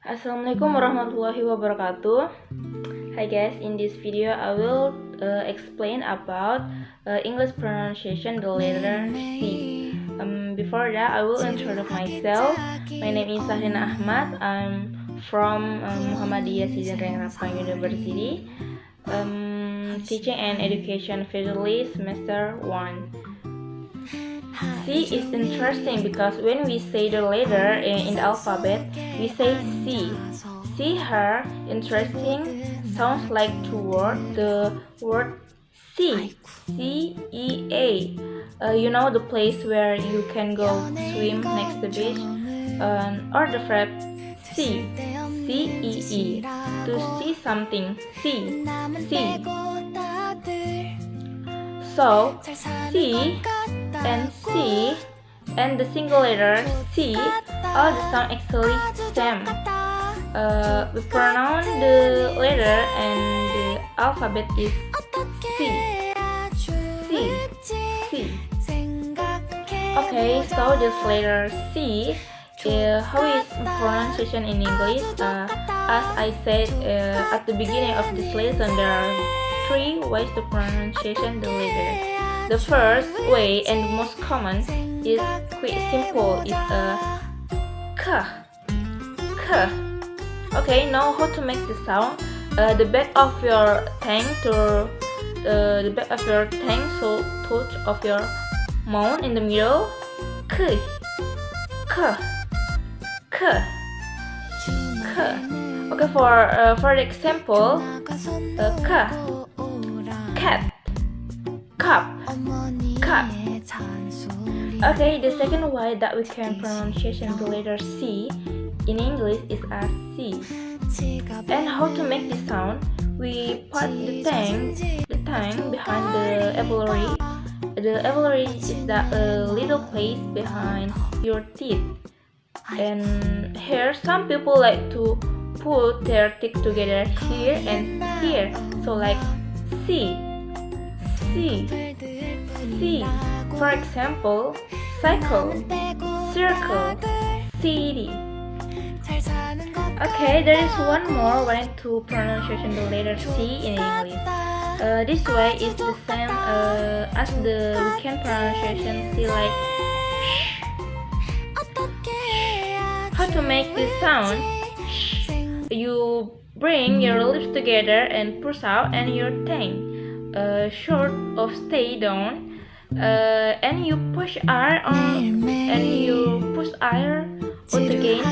Assalamualaikum warahmatullahi wabarakatuh. Hi guys, in this video I will explain about English pronunciation, the letter C. Before that, I will introduce myself. My name is Sahrina Ahmad. I'm from Muhammadiyah Rappang University, teaching and education facility semester 1. C is interesting because when we say the letter in the alphabet, we say C. See here, interesting, sounds like two words. The word sea, C-E-A. You know the place where you can go swim next to the beach, or the verb see, C-E-E, to see something, see. So, C and C and the single letter C all the sound actually same. We pronounce the letter and the alphabet is C. Okay, so this letter C, how is pronunciation in English? As I said at the beginning of this lesson, there are 3 ways to pronunciation the letter. The first way and the most common is quite simple, is k. Okay, now how to make the sound? The back of your tongue to the back of your tongue, so touch of your mouth in the middle. K. Okay, for the example, cat, cup. Okay, the second way that we can pronunciation the letter C in English is as C. And how to make this sound? We put the tongue behind the alveoli. The alveoli is that little place behind your teeth. And here, some people like to put their teeth together here and here. So like C. For example, cycle, circle, city. Okay, there is one more way to pronunciation the letter C in English. This way is the same as the we can pronunciation C, like sh. How to make this sound? Sh. You bring your lips together and push out, and your tongue short of stay down, and you push air on, and you push air out again.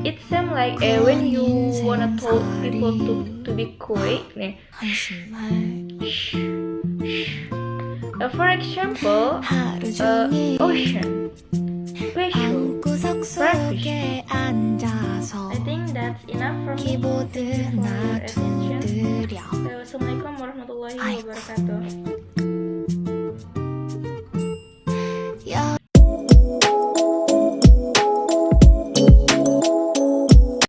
It seems like when you wanna tell people to be quick. For example, ocean, special, breakfast. I think that's enough for me. Thank you for your attention. Wassalamualaikum warahmatullahi wabarakatuh.